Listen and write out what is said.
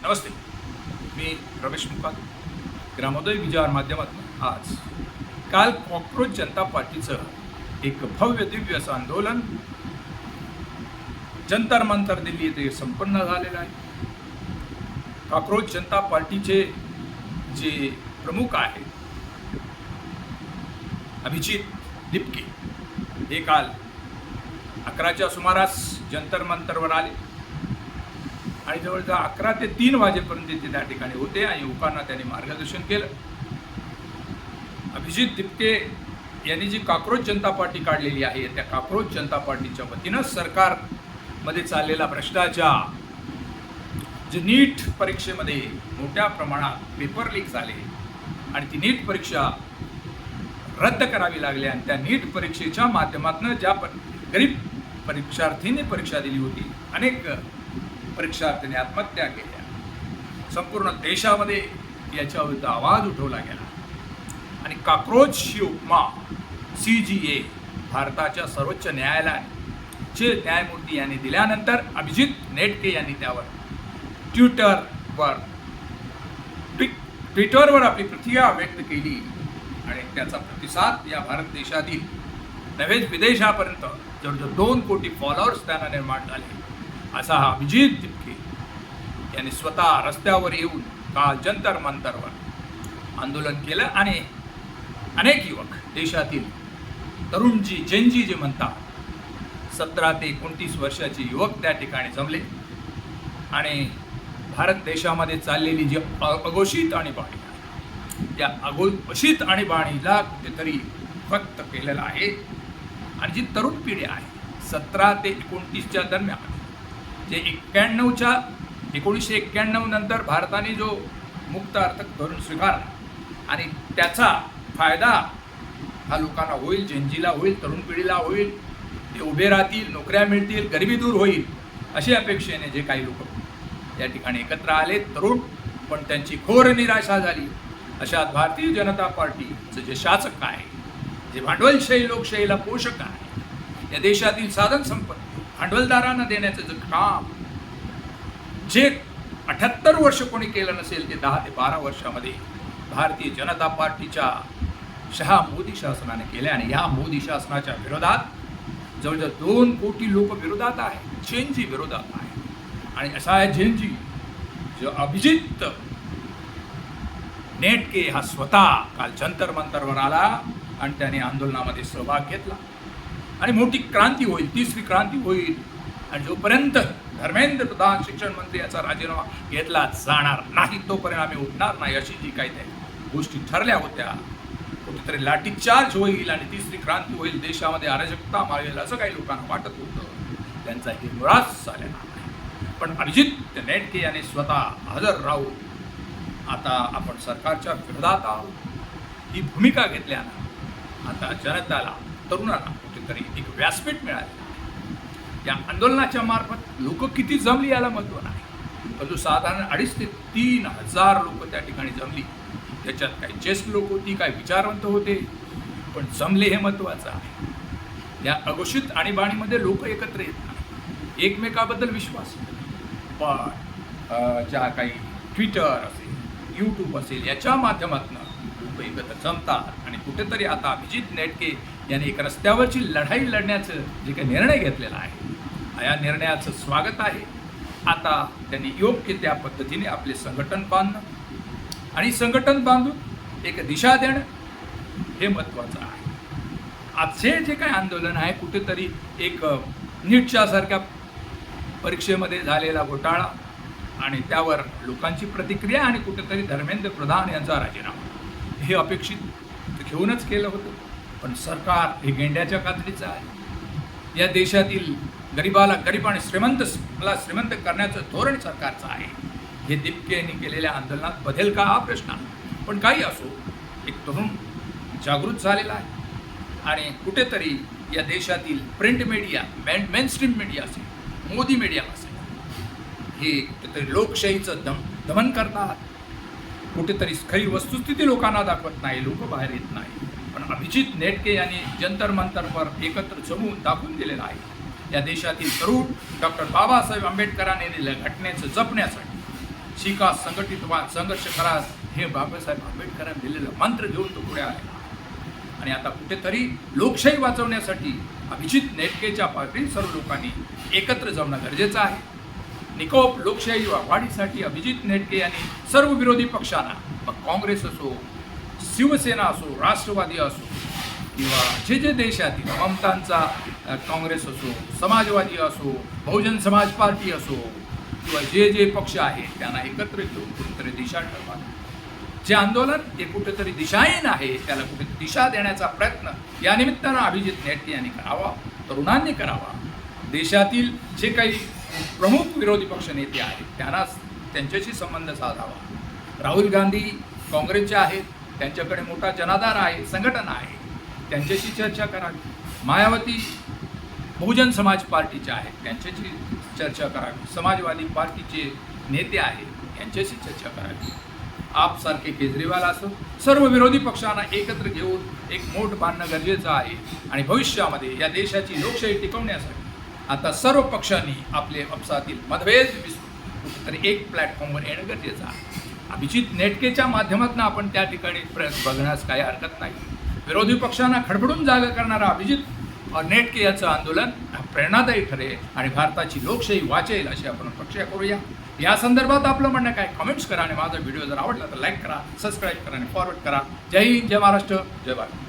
नमस्ते. मी रमेश मुकात, ग्रामोदय विचार माध्यमातून आज काल कॉक्रोच जनता पार्टीचं एक भव्य दिव्य असं आंदोलन जंतर मंतर दिल्ली येथे संपन्न झालेलं आहे. कॉक्रोच जनता पार्टीचे जे प्रमुख आहेत अभिजित दिपके हे काल 11च्या सुमारास जंतर मंतरवर आले आणि जवळजवळ 11 ते 3 वाजेपर्यंत ते त्या ठिकाणी होते आणि युवकांना त्यांनी मार्गदर्शन केलं. अभिजित दिपके यांनी जी कॉक्रोच जनता पार्टी काढलेली आहे त्या कॉक्रोच जनता पार्टीच्या वतीनं सरकारमध्ये चाललेला भ्रष्टाचार, जे नीट परीक्षेमध्ये मोठ्या प्रमाणात पेपर लीक झाले आणि ती नीट परीक्षा रद्द करावी लागली आणि त्या नीट परीक्षेच्या माध्यमातून ज्या गरीब परीक्षार्थींनी परीक्षा दिली होती, अनेक परीक्षार्थींनी आत्महत्या केल्या. संपूर्ण देशामध्ये याच्याविरुद्ध आवाज उठवला गेला आणि कॉक्रोच ही उपमा CJA भारताच्या सर्वोच्च न्यायालयाचे न्यायमूर्ती यांनी दिल्यानंतर अभिजित नेटके यांनी त्यावर ट्विटरवर आपली प्रतिक्रिया व्यक्त केली आणि त्याचा प्रतिसाद या भारत देशातील नव्हेच विदेशापर्यंत जवळजवळ 2 कोटी फॉलोअर्स त्यांना निर्माण झाले. असा हा अभिजित दिपके यांनी स्वतः रस्त्यावर येऊन काल जंतर मंतरवर आंदोलन केलं आणि अनेक युवक देशातील तरुणजी जेनजी जे म्हणतात 17 ते 29 वर्षाचे युवक त्या ठिकाणी जमले आणि भारत देशामध्ये चाललेली जी अघोषित आणीबाणी त्या अघोषित आणीबाणीला कुठेतरी व्यक्त केलेलं आहे. आणि जी तरुण पिढी आहे 17 ते 29च्या दरम्यान, जे 1991 नंतर भारताने जो मुक्त आर्थिक धोरण स्वीकारला आणि त्याचा फायदा हा लोकांना होईल, जेनजीला होईल, तरुण पिढीला होईल, ते उभे राहतील, नोकऱ्या मिळतील, गरिबी दूर होईल अशा अपेक्षेने जे काही लोक या ठिकाणी एकत्र आले तरुण, पण त्यांची घोर निराशा झाली. अशात भारतीय जनता पार्टीचं जे शासक आहे, जे भांडवलशाही लोकशाहीला पोषक आहे, या देशातील साधन संपत्ती भांडवलदारांना देण्याचं जे काम जे 78 वर्ष कोणी केलं नसेल ते 10 ते 12 वर्षामध्ये भारतीय जनता पार्टीच्या शहा मोदी शासनाने केले. आणि या मोदी शासनाच्या विरोधात जवळजवळ 2 कोटी लोक विरोधात आहेत, जेनजी विरोधात आहे. आणि असा आहे जेनजी जो अभिजित नेटके हा स्वतः काल जंतर मंतरवर आला आणि त्याने आंदोलनामध्ये सहभाग घेतला आणि मोठी क्रांती होईल, तिसरी क्रांती होईल. आणि जोपर्यंत धर्मेंद्र प्रधान शिक्षण मंत्री याचा राजीनामा घेतला जाणार नाही तोपर्यंत आम्ही उठणार नाही, अशी जी काही त्या गोष्टी ठरल्या होत्या. कुठेतरी लाठीचार्ज होईल आणि तिसरी क्रांती होईल, देशामध्ये अराजकता मावेल असं काही लोकांना वाटत होतं. त्यांचा हे मुळाच झालेला नाही. पण अभिजित नेटके यांनी स्वतः हजर राहून आता आपण सरकारच्या विरोधात आहोत ही भूमिका घेतल्यानं आता जनताला, तरुणांना कुठेतरी एक व्यासपीठ मिळाले. या आंदोलनाच्या मार्फत लोक किती जमली याला महत्त्व नाही, परंतु साधारण 2,500 ते 3,000 लोक त्या ठिकाणी जमली. त्याच्यात काही ज्येष्ठ लोक होती, काही विचारवंत होते, पण जमले हे महत्त्वाचं आहे. या अघोषित आणीबाणीमध्ये लोक एकत्र येत नाही, एकमेकाबद्दल विश्वास, पण ज्या काही ट्विटर असेल, यूट्यूब असेल, याच्या माध्यमातून लोक एकत्र जमतात. आणि कुठेतरी आता अभिजित नेटके यांनी एक रस्त्यावरची लढाई लढण्याचं जे काही निर्णय घेतलेला आहे, या निर्णयाचं स्वागत आहे. आता त्यांनी योग्य त्या पद्धतीने आपले संघटन बांधणं आणि संघटन बांधून एक दिशा देणं हे महत्त्वाचं आहे. आजचे जे काही आंदोलन आहे कुठेतरी एक नीटच्या सारख्या परीक्षेमध्ये झालेला घोटाळा आणि त्यावर लोकांची प्रतिक्रिया आणि कुठेतरी धर्मेंद्र प्रधान यांचा राजीनामा हे अपेक्षित घेऊनच केलं होतं. पण सरकार हे गेंड्याच्या कातडीचं आहे. या देशातील गरिबाला गरीब आणि श्रीमंतला श्रीमंत करण्याचं धोरण सरकारचं आहे. हे दिपके यांनी केलेल्या आंदोलनात बदल का हा प्रश्न आहे. पण काही असो, एक तरुण जागृत झालेला आहे आणि कुठेतरी या देशातील प्रिंट मीडिया, मेनस्ट्रीम मीडिया असेल, मोदी मीडिया असेल, हे कुठेतरी लोकशाहीचं दमन करतात. कुठेतरी खरी वस्तुस्थिती लोकांना दाखवत नाही, लोक बाहेर येत नाही. पण अभिजित नेटके यांनी जंतर मंतरवर एकत्र जमून दाखवून दिलेलं आहे. या देशातील तरुण डॉक्टर बाबासाहेब आंबेडकरांनी दिलेल्या घटनेचं जपण्यासाठी शिका, संघटित व्हा, संघर्ष करा, हे बाबासाहेब आंबेडकरांनी दिलेलं मंत्र घेऊन तो पुढे आले. आणि आता कुठेतरी लोकशाही वाचवण्यासाठी अभिजित नेटकेच्या पाठील सर्व लोकांनी एकत्र जमणं गरजेचं आहे. निकोप लोकशाही वाढीसाठी अभिजित नेटके यांनी सर्व विरोधी पक्षांना, मग काँग्रेस असो, शिवसेना असो, राष्ट्रवादी असो, किंवा जे देशातील ममतांचा काँग्रेस असो, समाजवादी असो, बहुजन समाज पार्टी असो, किंवा जे पक्ष आहेत त्यांना एकत्र घेऊन कुठेतरी दिशा ठरवा. जे आंदोलन ते कुठेतरी दिशाहीन आहे त्याला कुठे दिशा देण्याचा प्रयत्न या निमित्तानं अभिजित नेटके यांनी करावा, तरुणांनी करावा. देशातील जे काही प्रमुख विरोधी पक्ष नेते आहेत त्यांना त्यांच्याशी संबंध साधावा. राहुल गांधी काँग्रेसचे आहेत, त्यांच्याकडे मोठा जनाधार आहे, संघटना आहे, त्यांच्याशी चर्चा करावी. मायावती बहुजन समाज पार्टीचे आहेत, त्यांच्याशी चर्चा करावी. समाजवादी पार्टीचे नेते आहेत, यांच्याशी चर्चा करावी. आपसारखे केजरीवाल असो, सर्व विरोधी पक्षांना एकत्र घेऊन एक मोठ बांधणं गरजेचं आहे. आणि भविष्यामध्ये या देशाची लोकशाही टिकवण्यासाठी आता सर्व पक्षांनी आपले आपसातील मतभेद विसरून कुठेतरी एक प्लॅटफॉर्मवर येणं गरजेचं आहे. अभिजित नेटकेच्या माध्यमातून आपण त्या ठिकाणी बघण्यास काही हरकत नाही. विरोधी पक्षांना खडबडून जागा करणारा अभिजित नेटके याचं आंदोलन प्रेरणादायी ठरेल आणि भारताची लोकशाही वाचेल अशी आपण अपेक्षा करूया. या संदर्भात आपलं म्हणणं काय, कमेंट्स करा आणि माझा व्हिडिओ जर आवडला तर लाईक करा, सबस्क्राईब करा आणि फॉरवर्ड करा. जय हिंद, जय महाराष्ट्र, जय भारत.